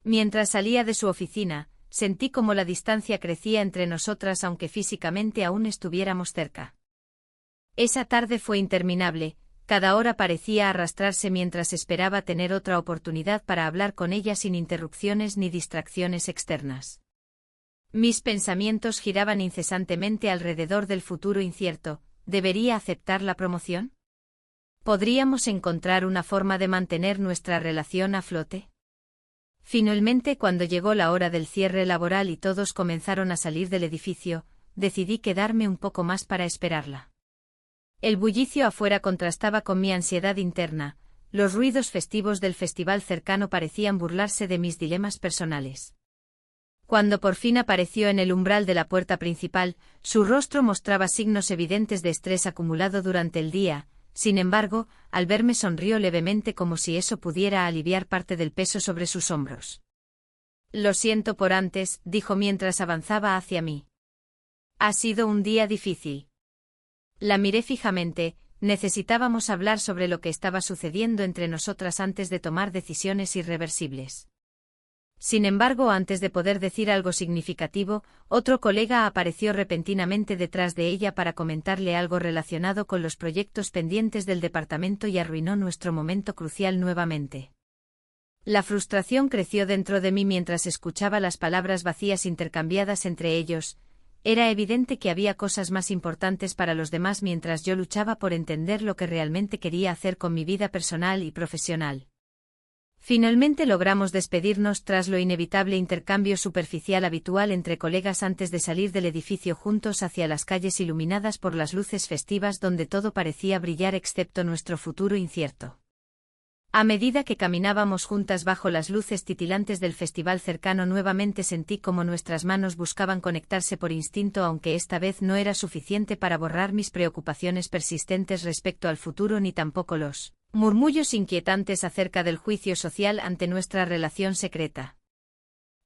Mientras salía de su oficina, sentí como la distancia crecía entre nosotras aunque físicamente aún estuviéramos cerca. Esa tarde fue interminable, cada hora parecía arrastrarse mientras esperaba tener otra oportunidad para hablar con ella sin interrupciones ni distracciones externas. Mis pensamientos giraban incesantemente alrededor del futuro incierto. ¿Debería aceptar la promoción? ¿Podríamos encontrar una forma de mantener nuestra relación a flote? Finalmente, cuando llegó la hora del cierre laboral y todos comenzaron a salir del edificio, decidí quedarme un poco más para esperarla. El bullicio afuera contrastaba con mi ansiedad interna, los ruidos festivos del festival cercano parecían burlarse de mis dilemas personales. Cuando por fin apareció en el umbral de la puerta principal, su rostro mostraba signos evidentes de estrés acumulado durante el día, sin embargo, al verme sonrió levemente como si eso pudiera aliviar parte del peso sobre sus hombros. «Lo siento por antes», dijo mientras avanzaba hacia mí. «Ha sido un día difícil». La miré fijamente, necesitábamos hablar sobre lo que estaba sucediendo entre nosotras antes de tomar decisiones irreversibles. Sin embargo, antes de poder decir algo significativo, otro colega apareció repentinamente detrás de ella para comentarle algo relacionado con los proyectos pendientes del departamento y arruinó nuestro momento crucial nuevamente. La frustración creció dentro de mí mientras escuchaba las palabras vacías intercambiadas entre ellos. Era evidente que había cosas más importantes para los demás mientras yo luchaba por entender lo que realmente quería hacer con mi vida personal y profesional. Finalmente logramos despedirnos tras lo inevitable intercambio superficial habitual entre colegas antes de salir del edificio juntos hacia las calles iluminadas por las luces festivas donde todo parecía brillar excepto nuestro futuro incierto. A medida que caminábamos juntas bajo las luces titilantes del festival cercano nuevamente sentí como nuestras manos buscaban conectarse por instinto aunque esta vez no era suficiente para borrar mis preocupaciones persistentes respecto al futuro ni tampoco los murmullos inquietantes acerca del juicio social ante nuestra relación secreta.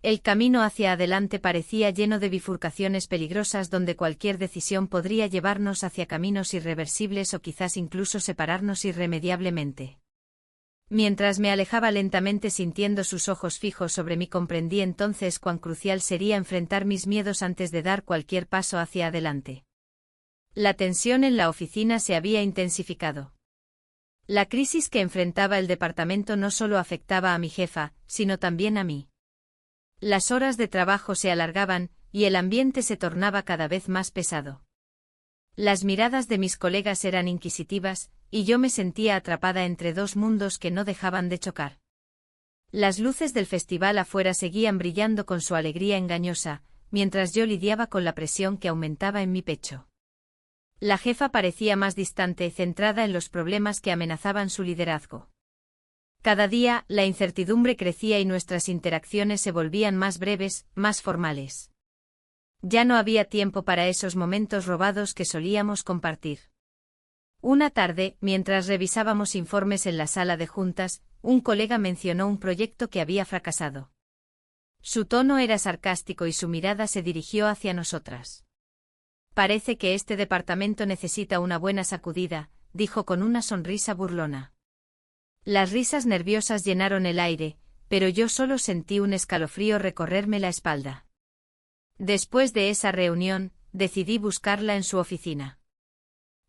El camino hacia adelante parecía lleno de bifurcaciones peligrosas donde cualquier decisión podría llevarnos hacia caminos irreversibles o quizás incluso separarnos irremediablemente. Mientras me alejaba lentamente sintiendo sus ojos fijos sobre mí comprendí entonces cuán crucial sería enfrentar mis miedos antes de dar cualquier paso hacia adelante. La tensión en la oficina se había intensificado. La crisis que enfrentaba el departamento no solo afectaba a mi jefa, sino también a mí. Las horas de trabajo se alargaban, y el ambiente se tornaba cada vez más pesado. Las miradas de mis colegas eran inquisitivas, y yo me sentía atrapada entre dos mundos que no dejaban de chocar. Las luces del festival afuera seguían brillando con su alegría engañosa, mientras yo lidiaba con la presión que aumentaba en mi pecho. La jefa parecía más distante, centrada en los problemas que amenazaban su liderazgo. Cada día, la incertidumbre crecía y nuestras interacciones se volvían más breves, más formales. Ya no había tiempo para esos momentos robados que solíamos compartir. Una tarde, mientras revisábamos informes en la sala de juntas, un colega mencionó un proyecto que había fracasado. Su tono era sarcástico y su mirada se dirigió hacia nosotras. Parece que este departamento necesita una buena sacudida, dijo con una sonrisa burlona. Las risas nerviosas llenaron el aire, pero yo solo sentí un escalofrío recorrerme la espalda. Después de esa reunión, decidí buscarla en su oficina.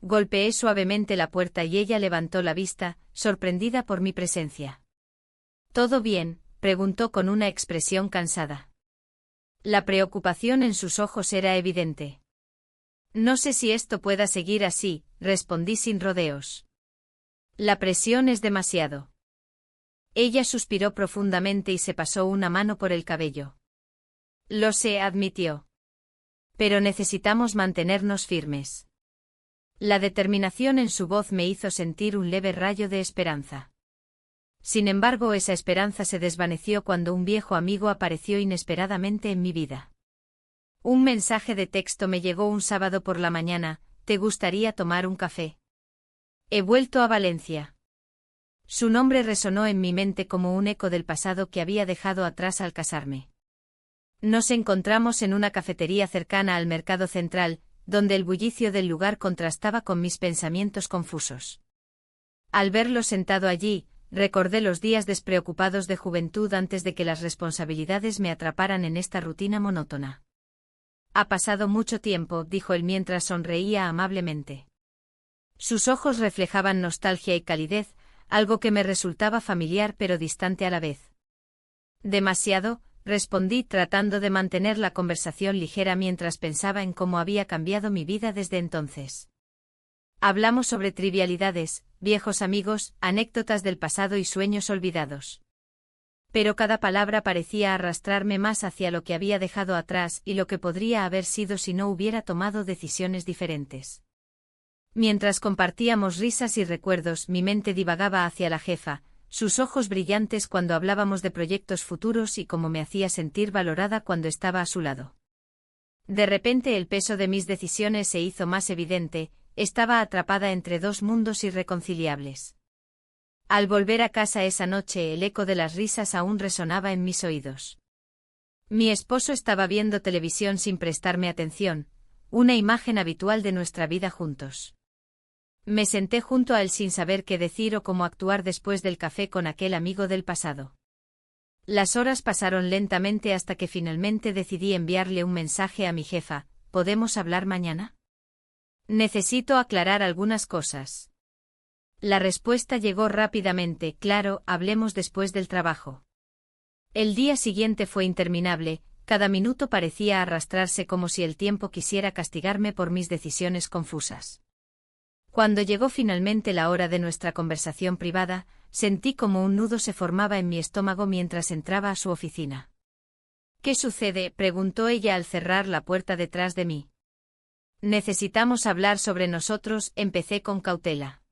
Golpeé suavemente la puerta y ella levantó la vista, sorprendida por mi presencia. ¿Todo bien?, preguntó con una expresión cansada. La preocupación en sus ojos era evidente. No sé si esto pueda seguir así, respondí sin rodeos. La presión es demasiado. Ella suspiró profundamente y se pasó una mano por el cabello. Lo sé, admitió. Pero necesitamos mantenernos firmes. La determinación en su voz me hizo sentir un leve rayo de esperanza. Sin embargo, esa esperanza se desvaneció cuando un viejo amigo apareció inesperadamente en mi vida. Un mensaje de texto me llegó un sábado por la mañana: ¿te gustaría tomar un café? He vuelto a Valencia. Su nombre resonó en mi mente como un eco del pasado que había dejado atrás al casarme. Nos encontramos en una cafetería cercana al Mercado Central, donde el bullicio del lugar contrastaba con mis pensamientos confusos. Al verlo sentado allí, recordé los días despreocupados de juventud antes de que las responsabilidades me atraparan en esta rutina monótona. Ha pasado mucho tiempo, dijo él mientras sonreía amablemente. Sus ojos reflejaban nostalgia y calidez, algo que me resultaba familiar pero distante a la vez. Demasiado, respondí tratando de mantener la conversación ligera mientras pensaba en cómo había cambiado mi vida desde entonces. Hablamos sobre trivialidades, viejos amigos, anécdotas del pasado y sueños olvidados. Pero cada palabra parecía arrastrarme más hacia lo que había dejado atrás y lo que podría haber sido si no hubiera tomado decisiones diferentes. Mientras compartíamos risas y recuerdos, mi mente divagaba hacia la jefa, sus ojos brillantes cuando hablábamos de proyectos futuros y cómo me hacía sentir valorada cuando estaba a su lado. De repente el peso de mis decisiones se hizo más evidente, estaba atrapada entre dos mundos irreconciliables. Al volver a casa esa noche el eco de las risas aún resonaba en mis oídos. Mi esposo estaba viendo televisión sin prestarme atención, una imagen habitual de nuestra vida juntos. Me senté junto a él sin saber qué decir o cómo actuar después del café con aquel amigo del pasado. Las horas pasaron lentamente hasta que finalmente decidí enviarle un mensaje a mi jefa: ¿podemos hablar mañana? Necesito aclarar algunas cosas. La respuesta llegó rápidamente: claro, hablemos después del trabajo. El día siguiente fue interminable, cada minuto parecía arrastrarse como si el tiempo quisiera castigarme por mis decisiones confusas. Cuando llegó finalmente la hora de nuestra conversación privada, sentí como un nudo se formaba en mi estómago mientras entraba a su oficina. ¿Qué sucede?, preguntó ella al cerrar la puerta detrás de mí. Necesitamos hablar sobre nosotros, empecé con cautela.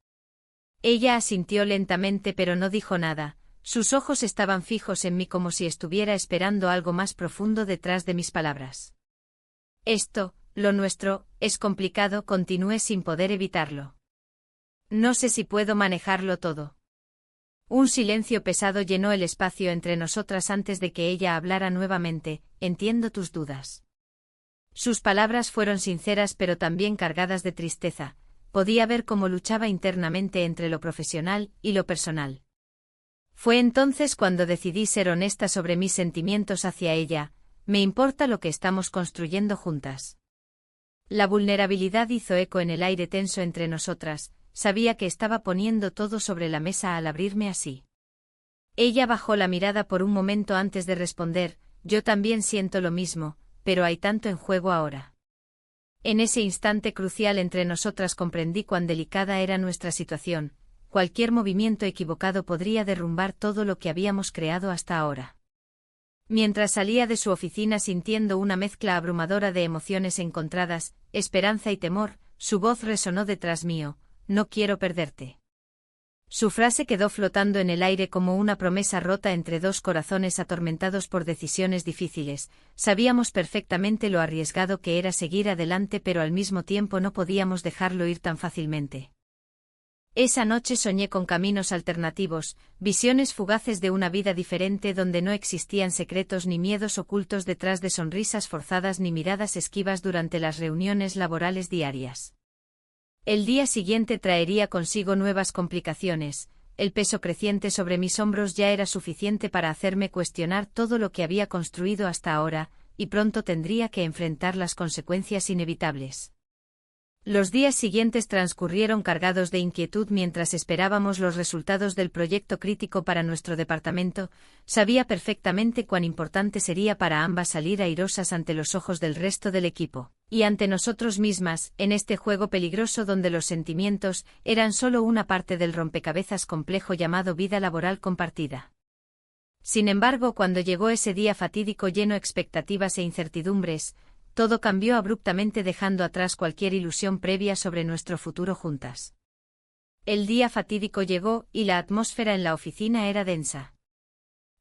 Ella asintió lentamente pero no dijo nada, sus ojos estaban fijos en mí como si estuviera esperando algo más profundo detrás de mis palabras. Esto, lo nuestro, es complicado, continué sin poder evitarlo. No sé si puedo manejarlo todo. Un silencio pesado llenó el espacio entre nosotras antes de que ella hablara nuevamente: entiendo tus dudas. Sus palabras fueron sinceras pero también cargadas de tristeza, podía ver cómo luchaba internamente entre lo profesional y lo personal. Fue entonces cuando decidí ser honesta sobre mis sentimientos hacia ella: me importa lo que estamos construyendo juntas. La vulnerabilidad hizo eco en el aire tenso entre nosotras, sabía que estaba poniendo todo sobre la mesa al abrirme así. Ella bajó la mirada por un momento antes de responder: yo también siento lo mismo, pero hay tanto en juego ahora. En ese instante crucial entre nosotras comprendí cuán delicada era nuestra situación, cualquier movimiento equivocado podría derrumbar todo lo que habíamos creado hasta ahora. Mientras salía de su oficina sintiendo una mezcla abrumadora de emociones encontradas, esperanza y temor, su voz resonó detrás mío: no quiero perderte. Su frase quedó flotando en el aire como una promesa rota entre dos corazones atormentados por decisiones difíciles. Sabíamos perfectamente lo arriesgado que era seguir adelante, pero al mismo tiempo no podíamos dejarlo ir tan fácilmente. Esa noche soñé con caminos alternativos, visiones fugaces de una vida diferente donde no existían secretos ni miedos ocultos detrás de sonrisas forzadas ni miradas esquivas durante las reuniones laborales diarias. El día siguiente traería consigo nuevas complicaciones. El peso creciente sobre mis hombros ya era suficiente para hacerme cuestionar todo lo que había construido hasta ahora, y pronto tendría que enfrentar las consecuencias inevitables. Los días siguientes transcurrieron cargados de inquietud mientras esperábamos los resultados del proyecto crítico para nuestro departamento. Sabía perfectamente cuán importante sería para ambas salir airosas ante los ojos del resto del equipo, y ante nosotros mismas, en este juego peligroso donde los sentimientos eran solo una parte del rompecabezas complejo llamado vida laboral compartida. Sin embargo, cuando llegó ese día fatídico lleno de expectativas e incertidumbres, todo cambió abruptamente dejando atrás cualquier ilusión previa sobre nuestro futuro juntas. El día fatídico llegó y la atmósfera en la oficina era densa.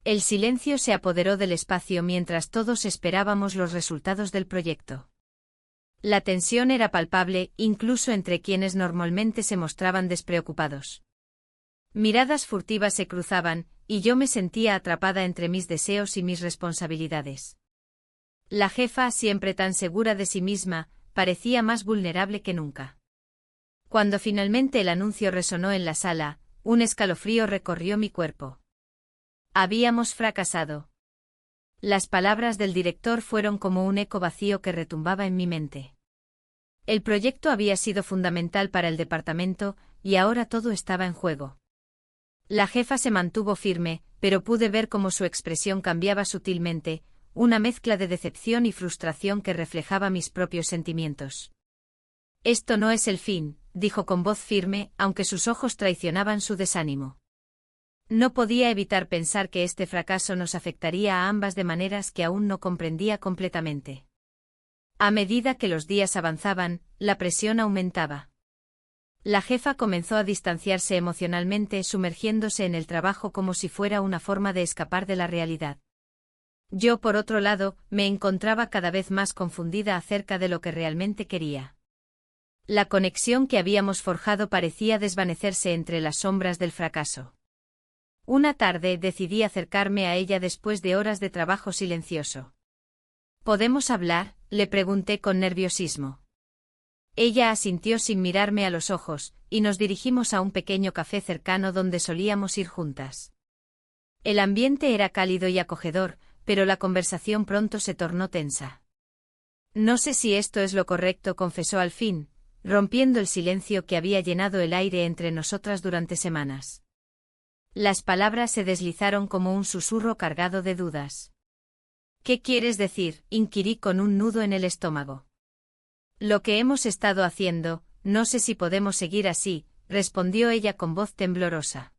El silencio se apoderó del espacio mientras todos esperábamos los resultados del proyecto. La tensión era palpable, incluso entre quienes normalmente se mostraban despreocupados. Miradas furtivas se cruzaban, y yo me sentía atrapada entre mis deseos y mis responsabilidades. La jefa, siempre tan segura de sí misma, parecía más vulnerable que nunca. Cuando finalmente el anuncio resonó en la sala, un escalofrío recorrió mi cuerpo. Habíamos fracasado. Las palabras del director fueron como un eco vacío que retumbaba en mi mente. El proyecto había sido fundamental para el departamento, y ahora todo estaba en juego. La jefa se mantuvo firme, pero pude ver cómo su expresión cambiaba sutilmente, una mezcla de decepción y frustración que reflejaba mis propios sentimientos. «Esto no es el fin», dijo con voz firme, aunque sus ojos traicionaban su desánimo. No podía evitar pensar que este fracaso nos afectaría a ambas de maneras que aún no comprendía completamente. A medida que los días avanzaban, la presión aumentaba. La jefa comenzó a distanciarse emocionalmente, sumergiéndose en el trabajo como si fuera una forma de escapar de la realidad. Yo, por otro lado, me encontraba cada vez más confundida acerca de lo que realmente quería. La conexión que habíamos forjado parecía desvanecerse entre las sombras del fracaso. Una tarde decidí acercarme a ella después de horas de trabajo silencioso. ¿Podemos hablar?, le pregunté con nerviosismo. Ella asintió sin mirarme a los ojos, y nos dirigimos a un pequeño café cercano donde solíamos ir juntas. El ambiente era cálido y acogedor, pero la conversación pronto se tornó tensa. «No sé si esto es lo correcto», confesó al fin, rompiendo el silencio que había llenado el aire entre nosotras durante semanas. Las palabras se deslizaron como un susurro cargado de dudas. «¿Qué quieres decir?», inquirí con un nudo en el estómago. «Lo que hemos estado haciendo, no sé si podemos seguir así», respondió ella con voz temblorosa.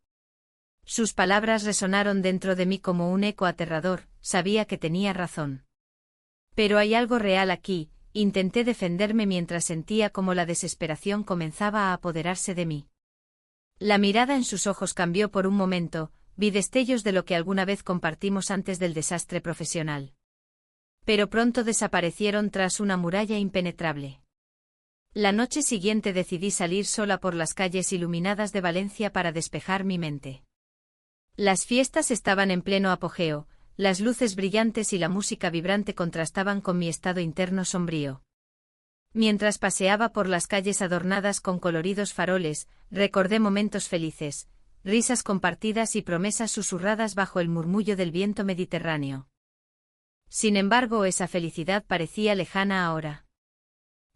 Sus palabras resonaron dentro de mí como un eco aterrador, sabía que tenía razón. «Pero hay algo real aquí», intenté defenderme mientras sentía como la desesperación comenzaba a apoderarse de mí. La mirada en sus ojos cambió por un momento, vi destellos de lo que alguna vez compartimos antes del desastre profesional. Pero pronto desaparecieron tras una muralla impenetrable. La noche siguiente decidí salir sola por las calles iluminadas de Valencia para despejar mi mente. Las fiestas estaban en pleno apogeo, las luces brillantes y la música vibrante contrastaban con mi estado interno sombrío. Mientras paseaba por las calles adornadas con coloridos faroles, recordé momentos felices, risas compartidas y promesas susurradas bajo el murmullo del viento mediterráneo. Sin embargo, esa felicidad parecía lejana ahora.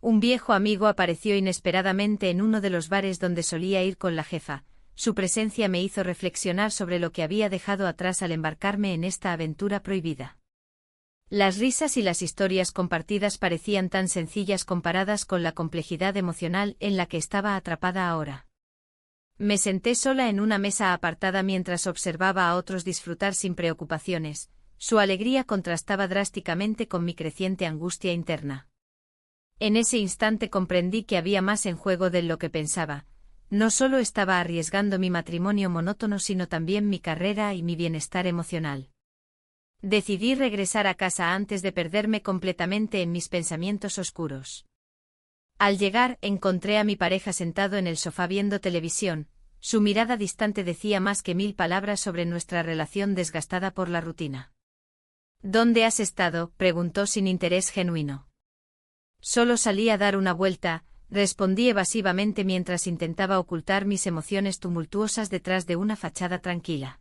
Un viejo amigo apareció inesperadamente en uno de los bares donde solía ir con la jefa. Su presencia me hizo reflexionar sobre lo que había dejado atrás al embarcarme en esta aventura prohibida. Las risas y las historias compartidas parecían tan sencillas comparadas con la complejidad emocional en la que estaba atrapada ahora. Me senté sola en una mesa apartada mientras observaba a otros disfrutar sin preocupaciones. Su alegría contrastaba drásticamente con mi creciente angustia interna. En ese instante comprendí que había más en juego de lo que pensaba. no solo estaba arriesgando mi matrimonio monótono sino también mi carrera y mi bienestar emocional. Decidí regresar a casa antes de perderme completamente en mis pensamientos oscuros. Al llegar, encontré a mi pareja sentado en el sofá viendo televisión. Su mirada distante decía más que 1000 palabras sobre nuestra relación desgastada por la rutina. ¿Dónde has estado?, preguntó sin interés genuino. Solo salí a dar una vuelta, respondí evasivamente mientras intentaba ocultar mis emociones tumultuosas detrás de una fachada tranquila.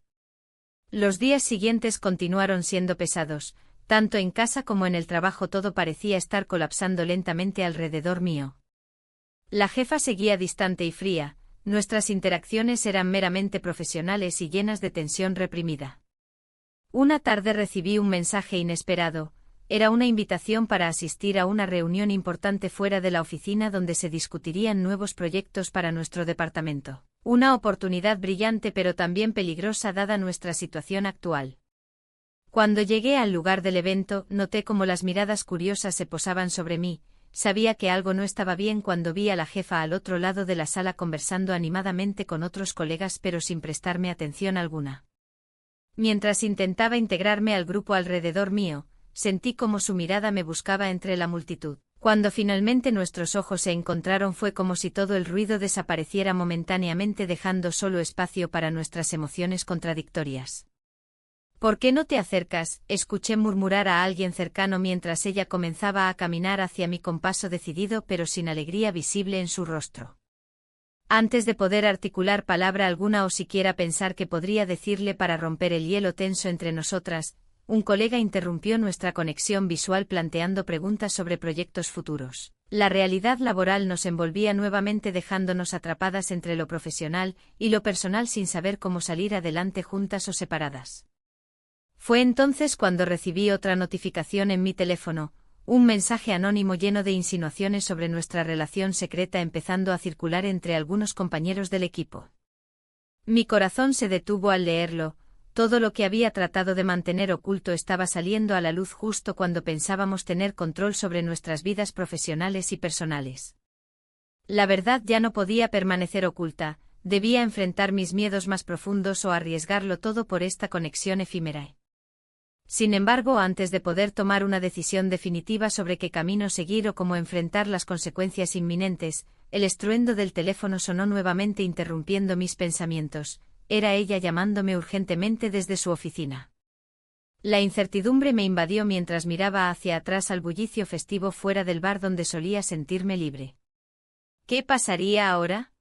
Los días siguientes continuaron siendo pesados, tanto en casa como en el trabajo todo parecía estar colapsando lentamente alrededor mío. La jefa seguía distante y fría, nuestras interacciones eran meramente profesionales y llenas de tensión reprimida. Una tarde recibí un mensaje inesperado, era una invitación para asistir a una reunión importante fuera de la oficina donde se discutirían nuevos proyectos para nuestro departamento. Una oportunidad brillante pero también peligrosa dada nuestra situación actual. Cuando llegué al lugar del evento, noté cómo las miradas curiosas se posaban sobre mí, sabía que algo no estaba bien cuando vi a la jefa al otro lado de la sala conversando animadamente con otros colegas pero sin prestarme atención alguna. Mientras intentaba integrarme al grupo alrededor mío, sentí como su mirada me buscaba entre la multitud. Cuando finalmente nuestros ojos se encontraron fue como si todo el ruido desapareciera momentáneamente dejando solo espacio para nuestras emociones contradictorias. ¿Por qué no te acercas?, escuché murmurar a alguien cercano mientras ella comenzaba a caminar hacia mí con paso decidido pero sin alegría visible en su rostro. Antes de poder articular palabra alguna o siquiera pensar qué podría decirle para romper el hielo tenso entre nosotras, un colega interrumpió nuestra conexión visual planteando preguntas sobre proyectos futuros. La realidad laboral nos envolvía nuevamente dejándonos atrapadas entre lo profesional y lo personal sin saber cómo salir adelante juntas o separadas. Fue entonces cuando recibí otra notificación en mi teléfono, un mensaje anónimo lleno de insinuaciones sobre nuestra relación secreta empezando a circular entre algunos compañeros del equipo. Mi corazón se detuvo al leerlo. Todo lo que había tratado de mantener oculto estaba saliendo a la luz justo cuando pensábamos tener control sobre nuestras vidas profesionales y personales. La verdad ya no podía permanecer oculta, debía enfrentar mis miedos más profundos o arriesgarlo todo por esta conexión efímera. Sin embargo, antes de poder tomar una decisión definitiva sobre qué camino seguir o cómo enfrentar las consecuencias inminentes, el estruendo del teléfono sonó nuevamente interrumpiendo mis pensamientos. Era ella llamándome urgentemente desde su oficina. La incertidumbre me invadió mientras miraba hacia atrás al bullicio festivo fuera del bar donde solía sentirme libre. ¿Qué pasaría ahora?